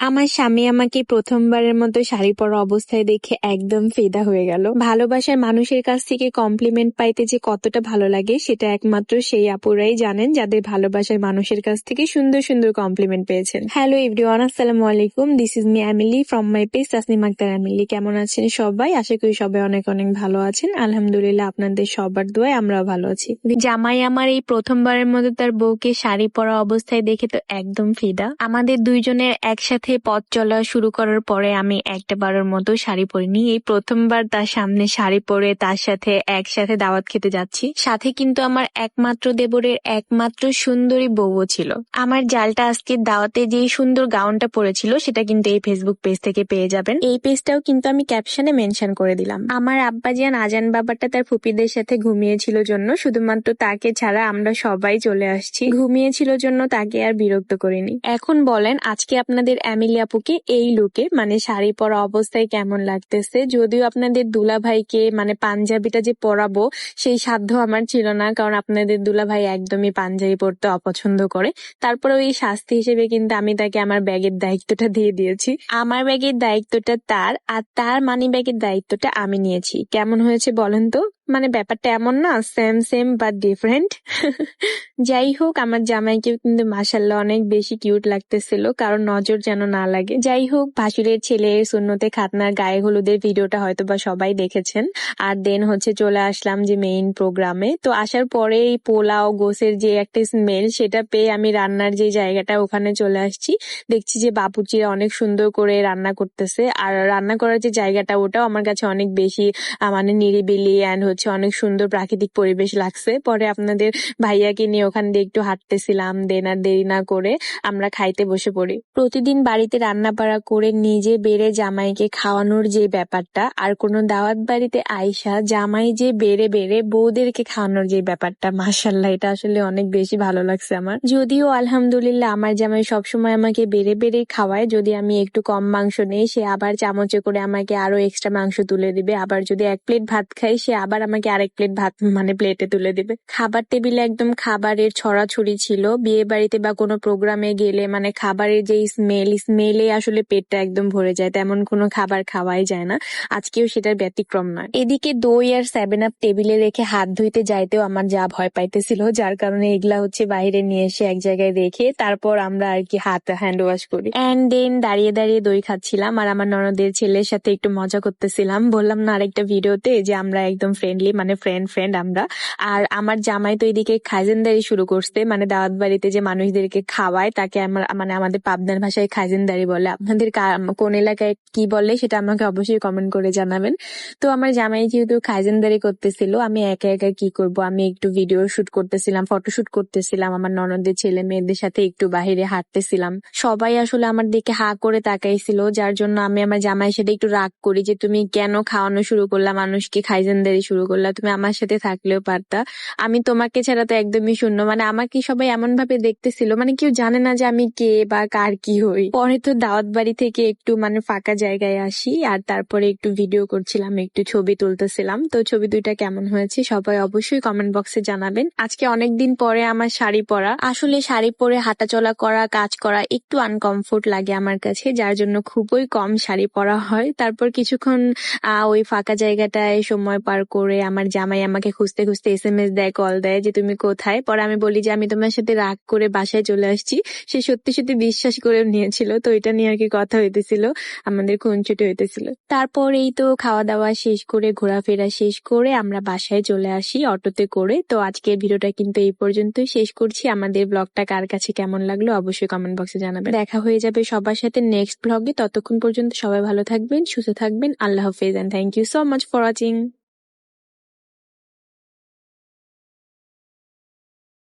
আমার স্বামী আমাকে প্রথমবারের মতো শাড়ি পরা অবস্থায় দেখে একদম ফিদা হয়ে গেল। ভালোবাসার মানুষের কাছ থেকে কমপ্লিমেন্ট পাইতে যে কতটা ভালো লাগে সেটা একমাত্র সেই আপুরাই জানেন যাদের ভালোবাসার মানুষের কাছ থেকে সুন্দর সুন্দর কমপ্লিমেন্ট পেয়েছেন। হ্যালো এভরিওয়ান, আসসালামু আলাইকুম। This is me Emily from my page Tasnim Akter Emily. কেমন আছেন সবাই? আশা করি সবাই অনেক অনেক ভালো আছেন। আলহামদুলিল্লাহ, আপনাদের সবার দোয়ায় আমরাও ভালো আছি। জামাই আমার এই প্রথমবারের মতো তার বউকে শাড়ি পরা অবস্থায় দেখে তো একদম ফিদা। আমাদের দুইজনের একসাথে পথ চলা শুরু করার পরে আমি একটা বারের মতো শাড়ি পরিনি। এই প্রথমবার তার সামনে শাড়ি পরে তার সাথে একসাথে দাওয়াত খেতে যাচ্ছি। সাথে কিন্তু আমার একমাত্র দেবরের একমাত্র সুন্দরী বউও ছিল। আমার জালটা আজকে দাওয়াতে যে সুন্দর গাউনটা পরেছিল সেটা কিন্তু এই ফেসবুক পেজ থেকে পেয়ে যাবেন। এই পেজটাও কিন্তু আমি ক্যাপশনে মেনশন করে দিলাম। আমার আব্বাজান আজান বাবাটা তার ফুপিদের সাথে ঘুমিয়েছিল জন্য শুধুমাত্র তাকে ছাড়া আমরা সবাই চলে আসছি। ঘুমিয়েছিল জন্য তাকে আর বিরক্ত করিনি। এখন বলেন আজকে আপনাদের এমিলি আপুকে এই লুকে মানে শাড়ি পরা অবস্থায় কেমন লাগতেছে? যদিও আপনাদের দুলাভাইকে মানে পাঞ্জাবিটা যে পরাবো সেই সাধ্য আমার ছিল না, কারণ আপনাদের দুলাভাই একদমই পাঞ্জাবি পরতে অপছন্দ করে। তারপরে ওই শাস্তি হিসেবে কিন্তু আমি তাকে আমার ব্যাগের দায়িত্বটা দিয়ে দিয়েছি। আমার ব্যাগের দায়িত্বটা তার, আর তার মানি ব্যাগের দায়িত্বটা আমি নিয়েছি। কেমন হয়েছে বলেন তো? মানে ব্যাপারটা এমন না, সেম সেম বাট ডিফারেন্ট। যাই হোক, আমার জামাইকেও কিন্তু মাশাআল্লাহ অনেক বেশি কিউট লাগতেছিল, কারণ নজর যেন না লাগে। যাই হোক, ভাসুরের ছেলের সুন্নতে খাতনার গায়ে হলুদের ভিডিওটা হয়তো বা সবাই দেখেছেন। আর দেন হচ্ছে চলে আসলাম যে মেইন প্রোগ্রামে। তো আসার পরে এই পোলাও গোসের যে একটা স্মেল সেটা পেয়ে আমি রান্নার যে জায়গাটা ওখানে চলে আসছি। দেখছি যে বাপুচিরা অনেক সুন্দর করে রান্না করতেছে, আর রান্না করার যে জায়গাটা ওটাও আমার কাছে অনেক বেশি মানে নিরিবিলি অ্যান্ড হচ্ছে অনেক সুন্দর প্রাকৃতিক পরিবেশ লাগছে। পরে আপনাদের ভাইয়াকে নিয়ে ওখান দিয়ে একটু হাঁটতেছিলাম। দেন আর দেরি না করে আমরা খাইতে বসে পড়ি। প্রতিদিন বাড়িতে রান্না বাড়া করে নিজে বেড়ে জামাইকে খাওয়ানোর যে ব্যাপারটা, আর কোনো দাওয়াত বাড়িতে আইসা জামাই যে বেড়ে বেড়ে বউদেরকে খাওয়ানোর যে ব্যাপারটা, মাশাআল্লাহ এটা আসলে অনেক বেশি ভালো লাগছে আমার। যদিও আলহামদুলিল্লাহ আমার জামাই সবসময় আমাকে বেড়ে বেড়ে খাওয়ায়। যদি আমি একটু কম মাংস নেই সে আবার চামচে করে আমাকে আরো এক্সট্রা মাংস তুলে দিবে। আবার যদি 1 প্লেট ভাত খাই সে আবার আমাকে আরেক প্লেট ভাত মানে প্লেটে তুলে দিবে। খাবার টেবিলে একদম খাবারের ছড়াছড়ি ছিল। বিয়ে বাড়িতে বা কোনো প্রোগ্রামে গেলে মানে খাবারের যে স্মেলে আসলে পেটটা একদম ভরে যায়, তেমন কোনো খাবার খাওয়াই যায় না। আজকেও সেটার ব্যতিক্রম নয়। এদিকে দই আর 7 আপ টেবিলে রেখে হাত ধুইতে যাইতেও আমার যা ভয় পাইতেছিল, যার কারণে এগুলা হচ্ছে বাইরে নিয়ে এসে এক জায়গায় রেখে তারপর আমরা আর কি হাত হ্যান্ড ওয়াশ করি। অ্যান্ড দেন দাঁড়িয়ে দাঁড়িয়ে দই খাচ্ছিলাম আর আমার ননদের ছেলের সাথে একটু মজা করতেছিলাম। বললাম না আরেকটা ভিডিওতে যে আমরা একদম ফ্রেন্ডলি, মানে ফ্রেন্ড আমরা। আর আমার জামাই তো এদিকে খাইজেনদারি শুরু করছে, মানে দাওয়াত বাড়িতে যে মানুষদেরকে খাওয়ায় তাকে মানে আমাদের পাবনার ভাষায় খাইজেনদারি বলে। আপনাদের কোন এলাকায় কি বলে সেটা আমাকে অবশ্যই কমেন্ট করে জানাবেন। তো আমার জামাই যেহেতু খাইজেনদারি করতেছিল, আমি একা একা কি করব, আমি একটু ভিডিও শুট করতেছিলাম, ফটোশুট করতেছিলাম। আমার ননদের ছেলে মেয়েদের সাথে একটু বাহিরে হাঁটতেছিলাম। সবাই আসলে আমার দিকে হা করে তাকাইছিল, যার জন্য আমি আমার জামাইয়ের সাথে একটু রাগ করি যে তুমি কেন খাওয়ানো শুরু করলা, মানুষকে খাইজেনদারি শুরু করলা, তুমি আমার সাথে থাকলেও পারতা, আমি তোমাকে ছাড়া তো একদমই শূন্য। মানে আমাকে সবাই এমন ভাবে দেখতেছিল, মানে কেউ জানে না যে আমি কে বা কার কি হই। পরে তো দাওয়াত বাড়ি থেকে একটু মানে ফাঁকা জায়গায় আসি আর তারপরে একটু ভিডিও করছিলাম, একটু ছবি তুলতেছিলাম। তো ছবি দুইটা কেমন হয়েছে সবাই অবশ্যই কমেন্ট বক্সে জানাবেন। আজকে অনেকদিন পরে আমার শাড়ি পরা। আসলে শাড়ি পরে হাঁটাচলা করা, কাজ করা একটু আনকমফোর্ট লাগে আমার কাছে, যার জন্য খুবই কম শাড়ি পরা হয়। তারপর কিছুক্ষণ ওই ফাঁকা জায়গাটায় সময় পার করে আমার জামাই আমাকে খুঁজতে খুঁজতে SMS দেয়, কল দেয় যে তুমি কোথায়। পরে আমি বলি যে আমি তোমার সাথে রাগ করে বাসায় চলে আসছি। সে সত্যি সত্যি বিশ্বাস করে নিয়েছিল। তো এটা নিয়ে আর কি কথা হইতেছিল, আমাদের খুনছুটি হইতেছিল। তারপর এই তো খাওয়া দাওয়া শেষ করে ঘোরাফেরা শেষ করে আমরা বাসায় চলে আসি অটোতে করে। তো আজকের ভিডিওটা কিন্তু এই পর্যন্তই শেষ করছি। আমাদের ব্লগটা কার কাছে কেমন লাগলো অবশ্যই কমেন্ট বক্সে জানাবেন। দেখা হয়ে যাবে সবার সাথে নেক্সট ব্লগে। ততক্ষণ পর্যন্ত সবাই ভালো থাকবেন, সুস্থ থাকবেন। আল্লাহ হাফেজ and thank you so much for watching.